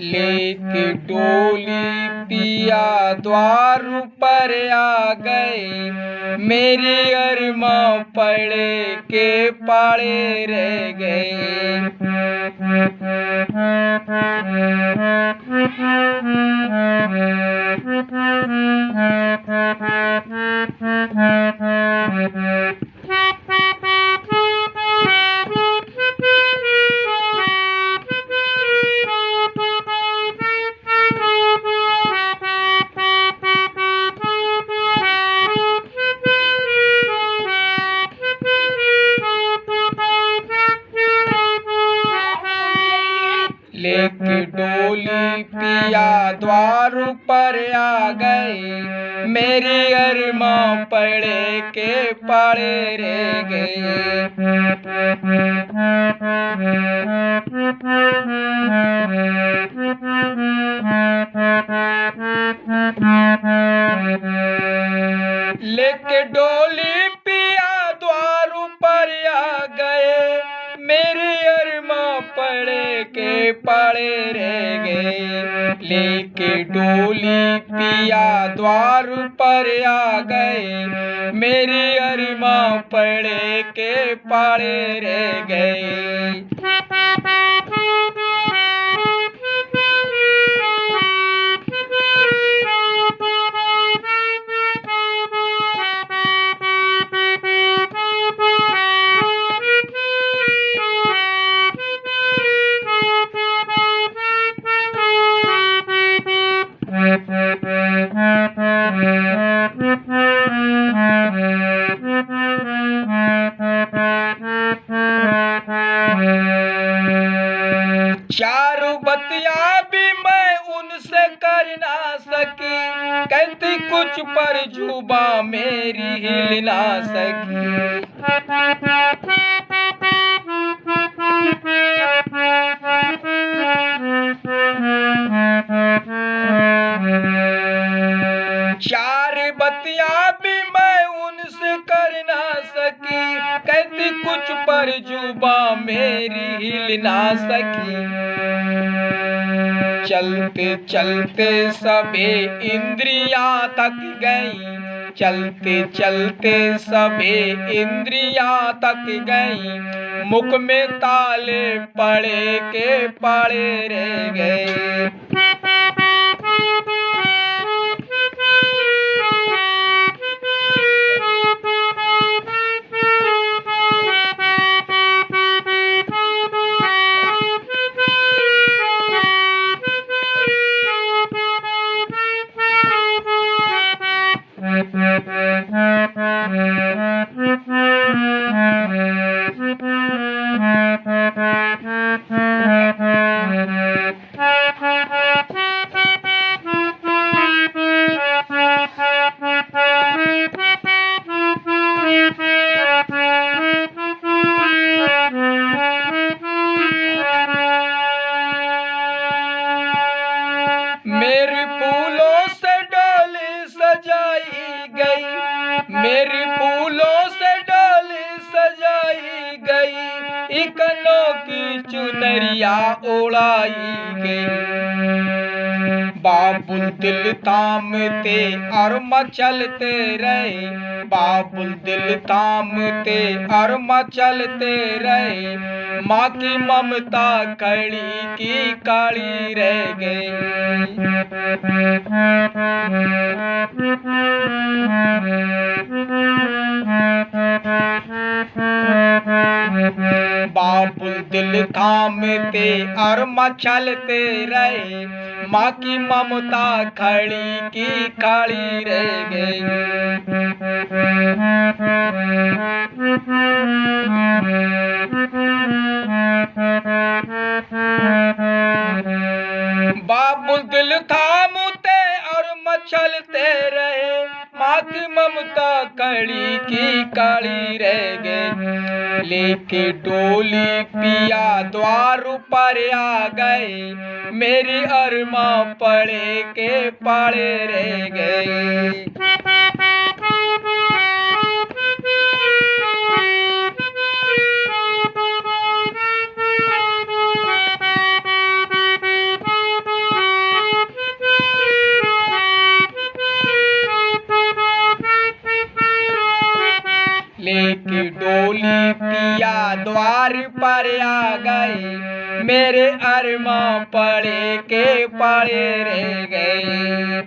लेके डोली पिया द्वार पर आ गए, मेरे अरमां पड़े के पाड़े रह गए। लेके डोली पिया द्वार पर आ गए, मेरे अरमां पड़े के पाड़े रह गए। लेके डोली पिया द्वार पर आ गए, मेरे अरमां पड़े के पाड़े रह गए। लेके डोली पिया द्वार पर आ गए, मेरे अरमां पड़े के पाड़े रह गए। चारू बतिया भी मैं उनसे कर ना सकी, कहती कुछ पर जुबां मेरी हिल ना सकी। चार बतिया भी मैं उनसे कर ना सकी, कहती कुछ पर जुबां मेरी हिल ना सकी। चलते चलते सभी इंद्रियां थक गई, चलते चलते सभी इंद्रियां थक गई, मुख में ताले पड़े के पाड़े रह गए। मेरी फूलों से डोली सजाई गई, मेरी फूलों से डोली सजाई गई, एक अनोखी चुनरिया ओढ़ाई गई। बाबुल दिल थामते और मचलते रहे, बाबुल दिल थामते और मचलते रहे, माँ की ममता खड़ी की काली रह गई। बाबुल दिल थामते और मचलते रहे, माँ की ममता खड़ी की काली रह गई। बाबुल दिल थामते और मचलते रहे, माँ की ममता कड़ी की काली रह गई। लेके डोली पिया द्वार पर आ गए, मेरी अरमां पड़े के पाड़े रह गए। लेके डोली पिया द्वार पर आ गए, मेरे अरमां पड़े के पड़े रह गए।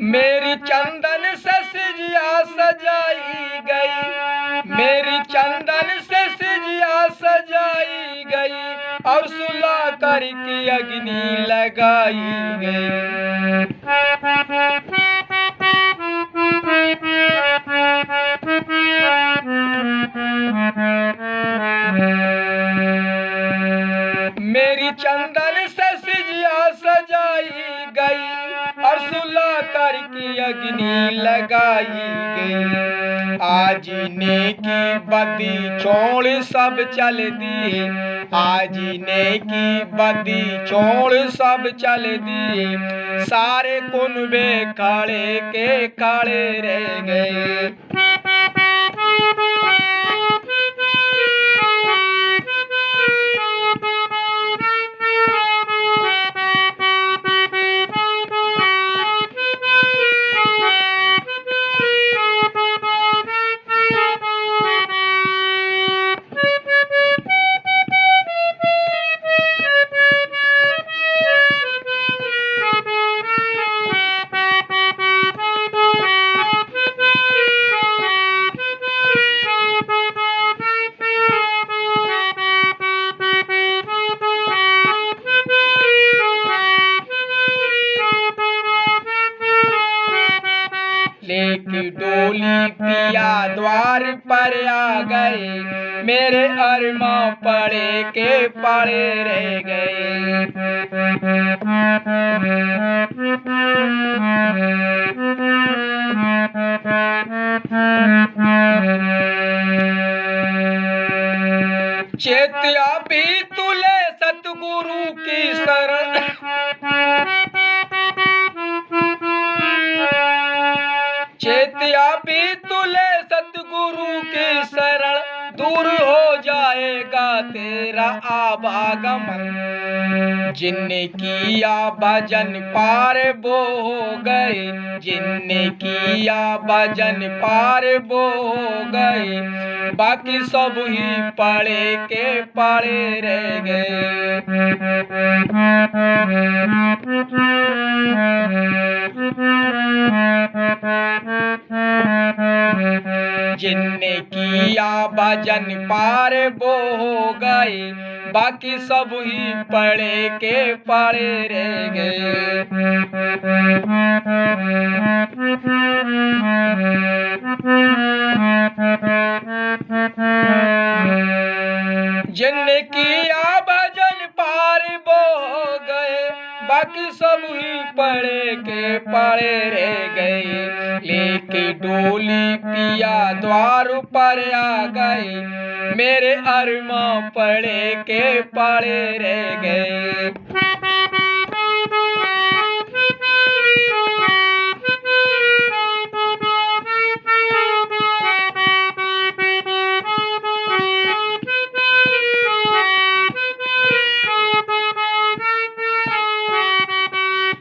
मेरी चंदन से सिजिया सजाई गई, मेरी चंदन से सिजिया सजाई गई, और सुला करके अग्नि लगाई गई। मेरी चंदन से सिजिया सजाई गई, और सुला करके अग्नि लगाई गई। आज नेकी बदी छोड़ सब चल दिए, आज नेकी बदी छोड़ सब चल दिए, सारे कुनबे खड़े के खड़े रह गए। लेके डोली पिया द्वार पर आ गए, मेरे अरमां पड़े के पड़े रह गए। चेतिया भी तुले सतगुरु की शरण, चेतिया भी तुले सतगुरु की शरण, दूर हो जाएगा तेरा आवागमन। जिनने किया भजन पार वो हो गए, जिनने किया भजन पार वो हो गए, बाकी सब ही पड़े के पड़े रह गए। जिनने किया भजन पार वो हो गए, बाकी सब ही पड़े के पड़े रह गए। जिनने किया भजन पार वो हो गए, बाकी सब ही पड़े के पड़े रह गए। लेके डोली पिया द्वार पर आ गए, मेरे अरमां पड़े के पड़े रह गए।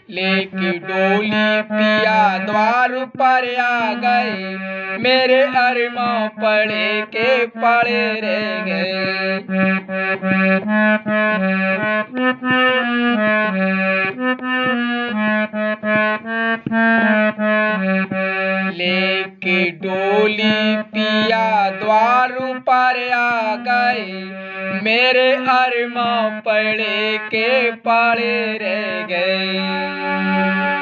लेके डोली पिया द्वार पर आ गए, मेरे अरमां पड़े के पड़े रह गए। लेके डोली पिया द्वार पर आ गए, मेरे अरमां पड़े के पड़े रह गए।